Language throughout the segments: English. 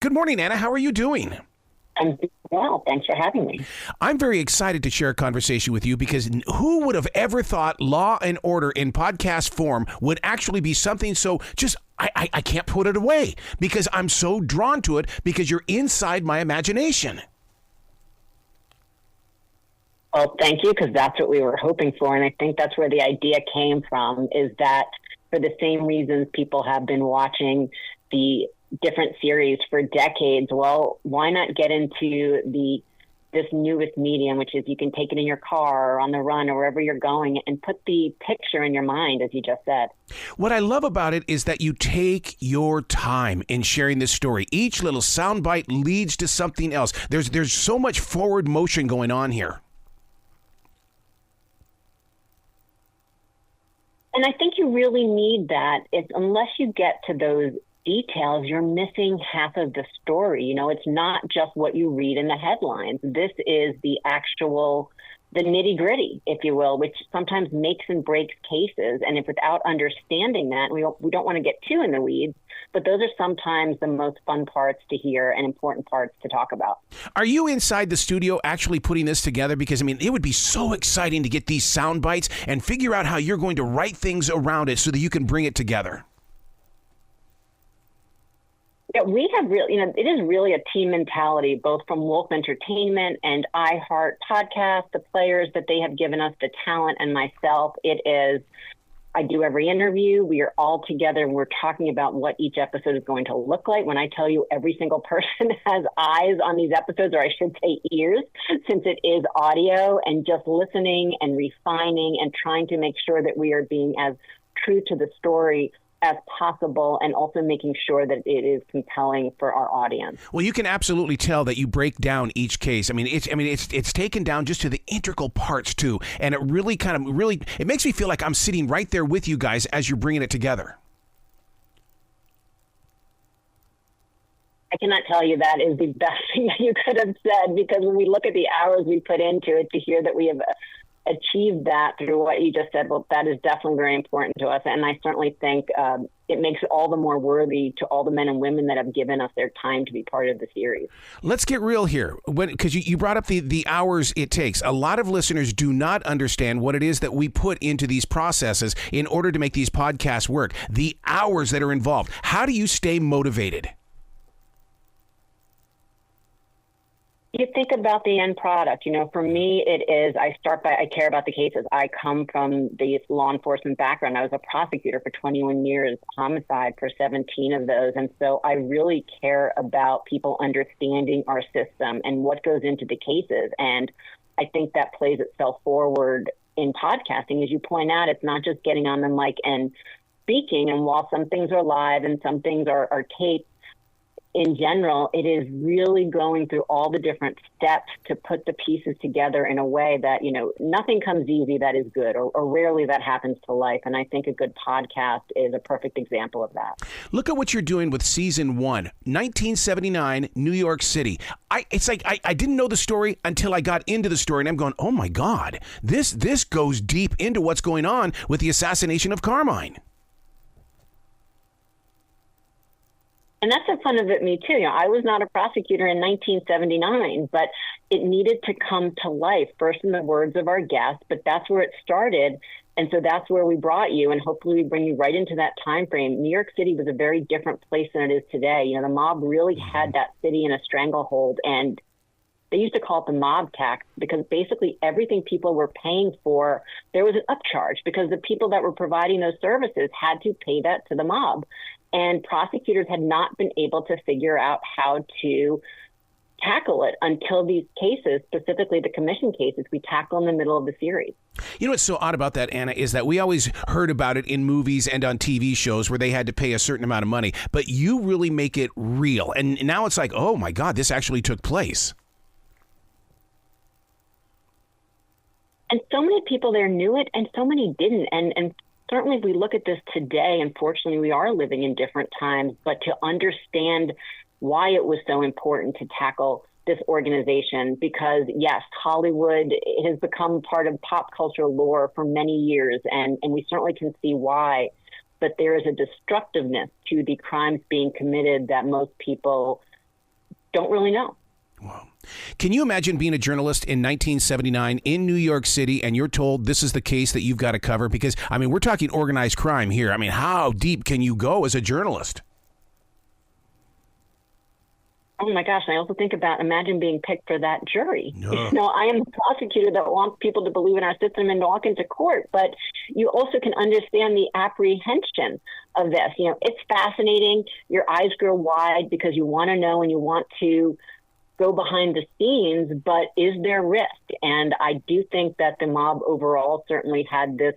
Good morning, Anna. How are you doing? I'm doing well. Thanks for having me. I'm very excited to share a conversation with you because who would have ever thought Law and Order in podcast form would actually be something so just, I can't put it away because I'm so drawn to it because you're inside my imagination. Well, thank you, because that's what we were hoping for. And I think that's where the idea came from, is that for the same reasons people have been watching the different series for decades, well, why not get into this newest medium, which is you can take it in your car or on the run or wherever you're going and put the picture in your mind, as you just said. What I love about it is that you take your time in sharing this story. Each little soundbite leads to something else. There's so much forward motion going on here. And I think you really need that. Unless you get to those details, you're missing half of the story. You know, it's not just what you read in the headlines. This is the nitty gritty, if you will, which sometimes makes and breaks cases. And if without understanding that, we don't want to get too in the weeds, but those are sometimes the most fun parts to hear and important parts to talk about. Are you inside the studio actually putting this together? Because, I mean, it would be so exciting to get these sound bites and figure out how you're going to write things around it so that you can bring it together. Yeah, we have really, it is really a team mentality, both from Wolf Entertainment and iHeart Podcast, the players that they have given us, the talent, and myself. I do every interview. We are all together and we're talking about what each episode is going to look like. When I tell you every single person has eyes on these episodes, or I should say ears, since it is audio, and just listening and refining and trying to make sure that we are being as true to the story as possible, and also making sure that it is compelling for our audience. Well, you can absolutely tell that you break down each case. It's taken down just to the integral parts too, and it really it makes me feel like I'm sitting right there with you guys as you're bringing it together. I cannot tell you that is the best thing that you could have said, because when we look at the hours we put into it, to hear that we have achieved that through what you just said, well, that is definitely very important to us. And I certainly think it makes it all the more worthy to all the men and women that have given us their time to be part of the series. Let's get real here, because you brought up the hours it takes. A lot of listeners do not understand what it is that we put into these processes in order to make these podcasts work. The hours that are involved. How do you stay motivated? You think about the end product. For me, it is, I care about the cases. I come from the law enforcement background. I was a prosecutor for 21 years, homicide for 17 of those. And so I really care about people understanding our system and what goes into the cases. And I think that plays itself forward in podcasting. As you point out, it's not just getting on the mic and speaking. And while some things are live and some things are taped, in general, it is really going through all the different steps to put the pieces together in a way that, nothing comes easy that is good, or rarely that happens to life. And I think a good podcast is a perfect example of that. Look at what you're doing with season 1, 1979, New York City. I didn't know the story until I got into the story, and I'm going, oh my God, this goes deep into what's going on with the assassination of Carmine. And that's the fun of it, me too. I was not a prosecutor in 1979, but it needed to come to life, first in the words of our guest, but that's where it started. And so that's where we brought you, and hopefully we bring you right into that time frame. New York City was a very different place than it is today. The mob really had that city in a stranglehold, and they used to call it the mob tax, because basically everything people were paying for, there was an upcharge, because the people that were providing those services had to pay that to the mob. And prosecutors had not been able to figure out how to tackle it until these cases, specifically the commission cases, we tackle in the middle of the series. You know what's so odd about that, Anna, is that we always heard about it in movies and on TV shows where they had to pay a certain amount of money, but you really make it real. And now it's like, oh my God, this actually took place. And so many people there knew it, and so many didn't. And certainly if we look at this today, unfortunately, we are living in different times, but to understand why it was so important to tackle this organization, because yes, Hollywood has become part of pop culture lore for many years, and we certainly can see why, but there is a destructiveness to the crimes being committed that most people don't really know. Wow. Can you imagine being a journalist in 1979 in New York City and you're told this is the case that you've got to cover? Because, I mean, we're talking organized crime here. I mean, how deep can you go as a journalist? Oh my gosh. And I also think about, imagine being picked for that jury. No. You know, I am the prosecutor that wants people to believe in our system and walk into court, but you also can understand the apprehension of this. You know, it's fascinating. Your eyes grow wide because you want to know and you want to go behind the scenes, but is there risk? And I do think that the mob overall certainly had this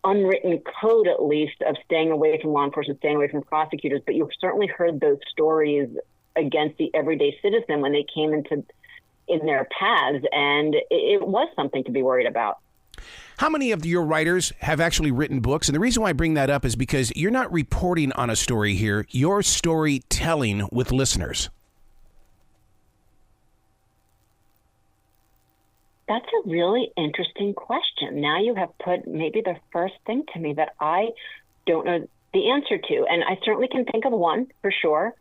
unwritten code, at least, of staying away from law enforcement, staying away from prosecutors. But you've certainly heard those stories against the everyday citizen when they came in their paths, and it was something to be worried about. How many of your writers have actually written books? And the reason why I bring that up is because you're not reporting on a story here, you're storytelling with listeners. That's a really interesting question. Now you have put maybe the first thing to me that I don't know the answer to. And I certainly can think of one for sure.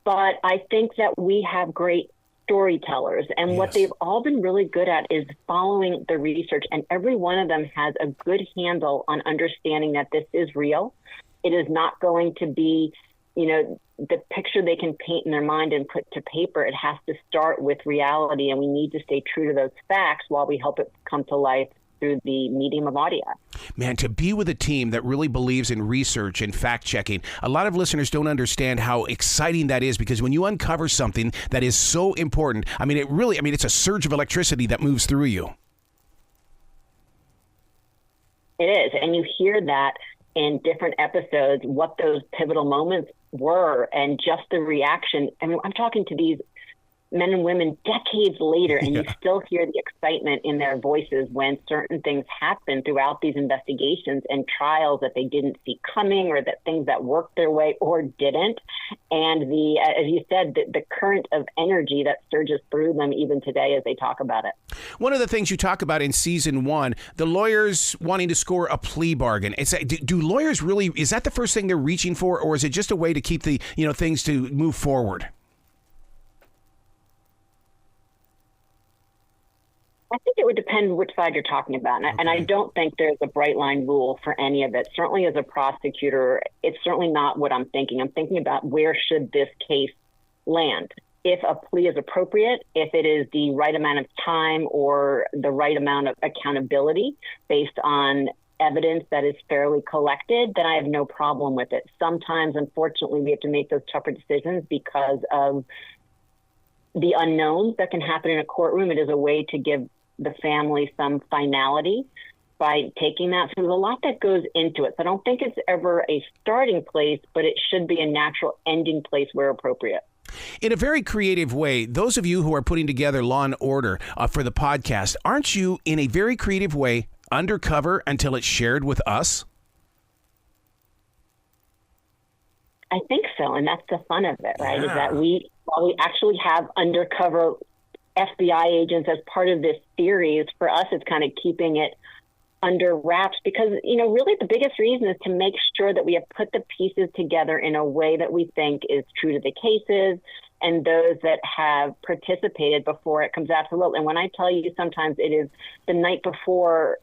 But I think that we have great storytellers. And what they've all been really good at is following the research. And every one of them has a good handle on understanding that this is real. It is not going to be, you know, the picture they can paint in their mind and put to paper. It has to start with reality, and we need to stay true to those facts while we help it come to life through the medium of audio. Man, to be with a team that really believes in research and fact-checking, a lot of listeners don't understand how exciting that is, because when you uncover something that is so important, I mean, it's a surge of electricity that moves through you. It is, and you hear that in different episodes, what those pivotal moments were, and just the reaction. I mean, I'm talking to these men and women decades later, and you still hear the excitement in their voices when certain things happen throughout these investigations and trials that they didn't see coming, or that things that worked their way or didn't. And as you said, the current of energy that surges through them even today as they talk about it. One of the things you talk about in season 1, the lawyers wanting to score a plea bargain. Do lawyers really, is that the first thing they're reaching for, or is it just a way to keep the, things to move forward? I think it would depend which side you're talking about. And I don't think there's a bright line rule for any of it. Certainly as a prosecutor, it's certainly not what I'm thinking. I'm thinking about where should this case land. If a plea is appropriate, if it is the right amount of time or the right amount of accountability based on evidence that is fairly collected, then I have no problem with it. Sometimes, unfortunately, we have to make those tougher decisions because of the unknowns that can happen in a courtroom. It is a way to give the family some finality by taking that. So there's a lot that goes into it. So I don't think it's ever a starting place, but it should be a natural ending place where appropriate. In a very creative way, those of you who are putting together Law and Order for the podcast, aren't you, in a very creative way, undercover until it's shared with us? I think so, and that's the fun of it, right? Is that while we actually have undercover FBI agents as part of this series, for us, it's kind of keeping it under wraps because, really the biggest reason is to make sure that we have put the pieces together in a way that we think is true to the cases and those that have participated before it comes out to the world. And when I tell you sometimes it is the night before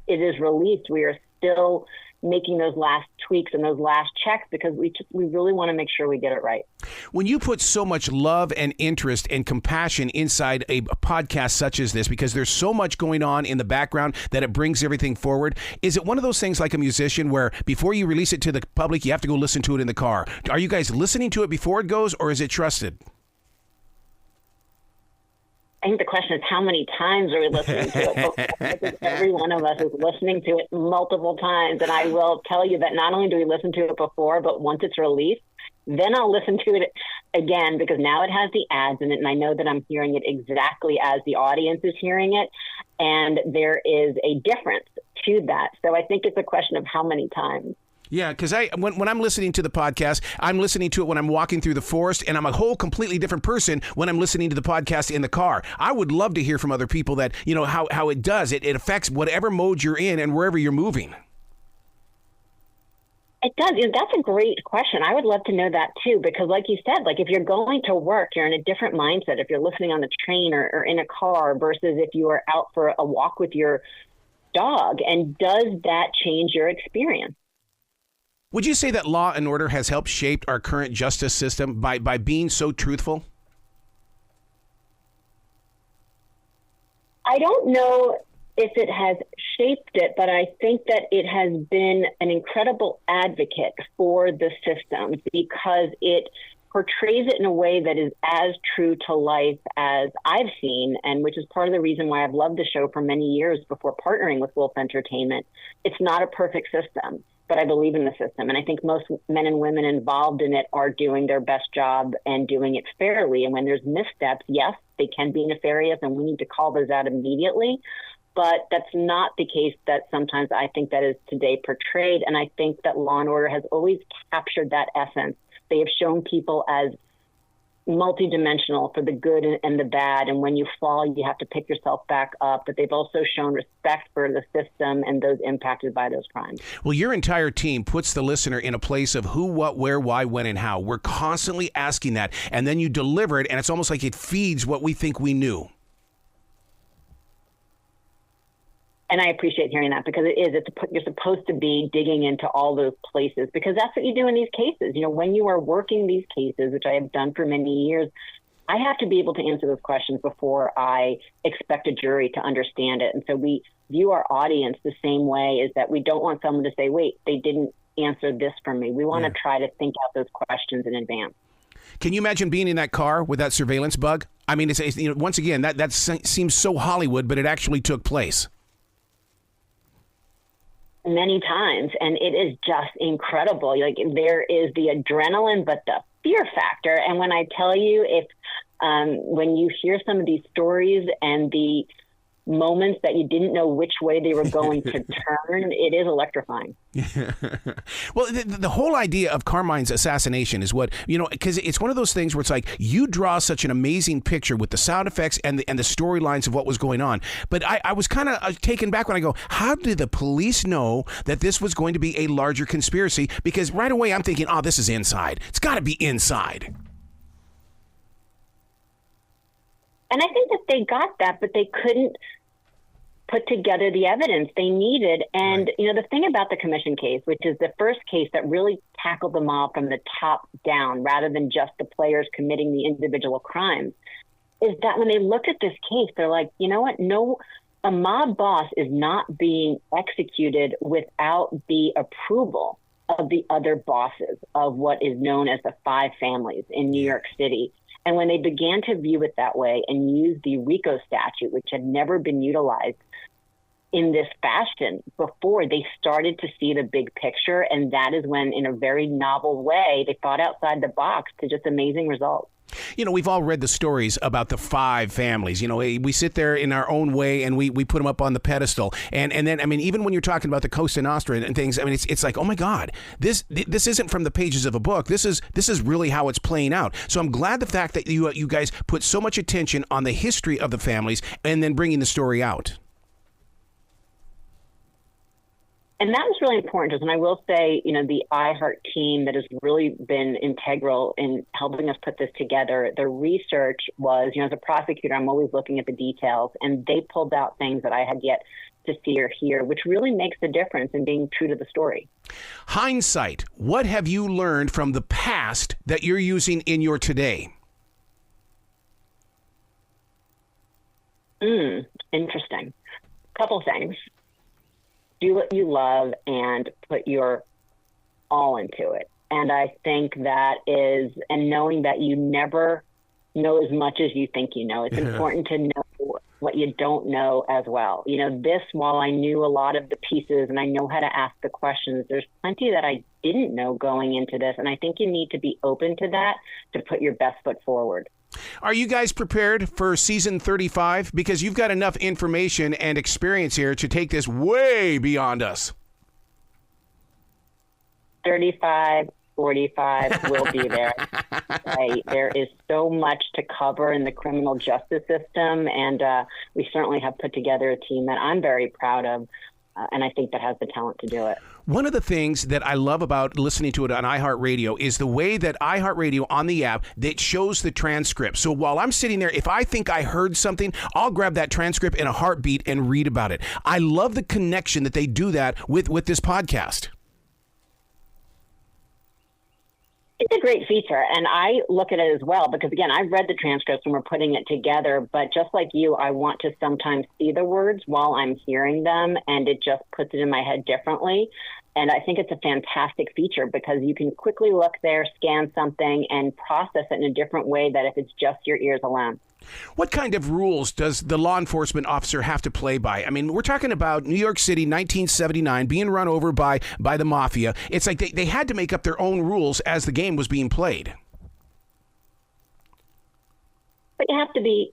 it is released, we are still making those last tweaks and those last checks because we really want to make sure we get it right. When you put so much love and interest and compassion inside a podcast such as this, because there's so much going on in the background that it brings everything forward, is it one of those things like a musician where before you release it to the public, you have to go listen to it in the car? Are you guys listening to it before it goes, or is it trusted? I think the question is how many times are we listening to it? Every one of us is listening to it multiple times. And I will tell you that not only do we listen to it before, but once it's released, then I'll listen to it again because now it has the ads in it. And I know that I'm hearing it exactly as the audience is hearing it. And there is a difference to that. So I think it's a question of how many times. Yeah, because when I'm listening to the podcast, I'm listening to it when I'm walking through the forest, and I'm a whole completely different person when I'm listening to the podcast in the car. I would love to hear from other people that, how it does. It affects whatever mode you're in and wherever you're moving. It does. That's a great question. I would love to know that too, because like you said, like if you're going to work, you're in a different mindset. If you're listening on the train or in a car versus if you are out for a walk with your dog, and does that change your experience? Would you say that Law and Order has helped shape our current justice system by being so truthful? I don't know if it has shaped it, but I think that it has been an incredible advocate for the system because it portrays it in a way that is as true to life as I've seen, and which is part of the reason why I've loved the show for many years before partnering with Wolf Entertainment. It's not a perfect system, but I believe in the system. And I think most men and women involved in it are doing their best job and doing it fairly. And when there's missteps, yes, they can be nefarious, and we need to call those out immediately. But that's not the case that sometimes I think that is today portrayed. And I think that Law and Order has always captured that essence. They have shown people as multidimensional for the good and the bad. And when you fall, you have to pick yourself back up. But they've also shown respect for the system and those impacted by those crimes. Well, your entire team puts the listener in a place of who, what, where, why, when, and how. We're constantly asking that. And then you deliver it, and it's almost like it feeds what we think we knew. And I appreciate hearing that because you're supposed to be digging into all those places because that's what you do in these cases. When you are working these cases, which I have done for many years, I have to be able to answer those questions before I expect a jury to understand it. And so we view our audience the same way, is that we don't want someone to say, wait, they didn't answer this for me. We want to try to think out those questions in advance. Can you imagine being in that car with that surveillance bug? I mean, it's once again, that seems so Hollywood, but it actually took place. Many times, and it is just incredible. Like, there is the adrenaline, but the fear factor. And when I tell you, when you hear some of these stories and the moments that you didn't know which way they were going to turn, it is electrifying. Well, the whole idea of Carmine's assassination is what, because it's one of those things where it's like you draw such an amazing picture with the sound effects and the storylines of what was going on. But I was kind of taken back when I go, how did the police know that this was going to be a larger conspiracy? Because right away I'm thinking, oh, this is inside. It's got to be inside. And I think that they got that, but they couldn't put together the evidence they needed. And, right. The thing about the commission case, which is the first case that really tackled the mob from the top down, rather than just the players committing the individual crimes, is that when they looked at this case, they're like, you know what? No, a mob boss is not being executed without the approval of the other bosses of what is known as the 5 families in New York City. And when they began to view it that way and use the RICO statute, which had never been utilized in this fashion before, they started to see the big picture. And that is when, in a very novel way, they thought outside the box to just amazing results. We've all read the stories about the 5 families. We sit there in our own way and we put them up on the pedestal. And then, I mean, even when you're talking about the Cosa Nostra and things, I mean, it's like, oh my God, this isn't from the pages of a book. This is really how it's playing out. So I'm glad the fact that you guys put so much attention on the history of the families and then bringing the story out. And that was really important. And I will say, the iHeart team that has really been integral in helping us put this together, the research was, as a prosecutor, I'm always looking at the details, and they pulled out things that I had yet to see or hear, which really makes the difference in being true to the story. Hindsight, what have you learned from the past that you're using in your today? Interesting. Couple things. Do what you love and put your all into it. And I think that is, and knowing that you never know as much as you think you know. It's important to know what you don't know as well. While I knew a lot of the pieces and I know how to ask the questions, there's plenty that I didn't know going into this. And I think you need to be open to that to put your best foot forward. Are you guys prepared for season 35? Because you've got enough information and experience here to take this way beyond us. 35, 45 will be there. Right. There is so much to cover in the criminal justice system, and we certainly have put together a team that I'm very proud of. And I think that has the talent to do it. One of the things that I love about listening to it on iHeartRadio is the way that iHeartRadio on the app, that shows the transcript. So while I'm sitting there, if I think I heard something, I'll grab that transcript in a heartbeat and read about it. I love the connection that they do that with this podcast. It's a great feature, and I look at it as well because, again, I've read the transcripts and we're putting it together, but just like you, I want to sometimes see the words while I'm hearing them, and it just puts it in my head differently. And I think it's a fantastic feature because you can quickly look there, scan something, and process it in a different way than if it's just your ears alone. What kind of rules does the law enforcement officer have to play by? I mean, we're talking about New York City, 1979, being run over by the mafia. It's like they had to make up their own rules as the game was being played. But you have to be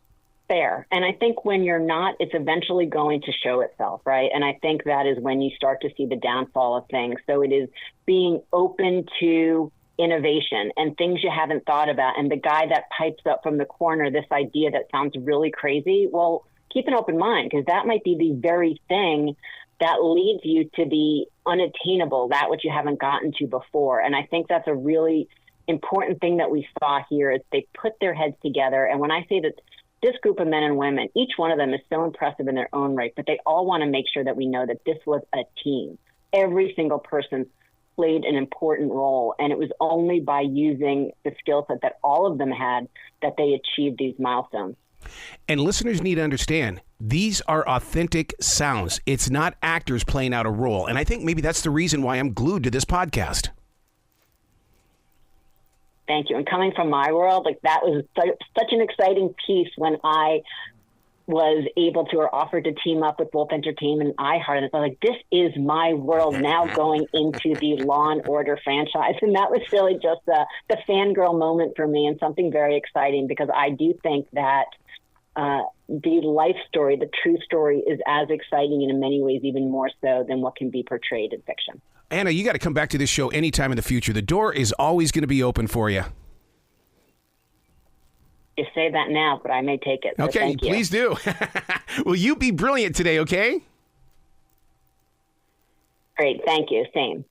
fair. And I think when you're not, it's eventually going to show itself, right? And I think that is when you start to see the downfall of things. So it is being open to innovation and things you haven't thought about. And the guy that pipes up from the corner, this idea that sounds really crazy, well, keep an open mind because that might be the very thing that leads you to the unattainable, that which you haven't gotten to before. And I think that's a really important thing that we saw here is they put their heads together. And when I say that this group of men and women, each one of them is so impressive in their own right, but they all want to make sure that we know that this was a team. Every single person played an important role, and it was only by using the skill set that all of them had that they achieved these milestones. And listeners need to understand, these are authentic sounds. It's not actors playing out a role. And I think maybe that's the reason why I'm glued to this podcast. Thank you. And coming from my world, like that was such an exciting piece when I was able to or offered to team up with Wolf Entertainment and iHeart. And I was like, this is my world now going into the Law and Order franchise. And that was really just the fangirl moment for me and something very exciting because I do think that the life story, the true story is as exciting and in many ways even more so than what can be portrayed in fiction. Anna, you got to come back to this show anytime in the future. The door is always going to be open for you. You say that now, but I may take it. So okay, please do. Will you be brilliant today, okay? Great, thank you. Same.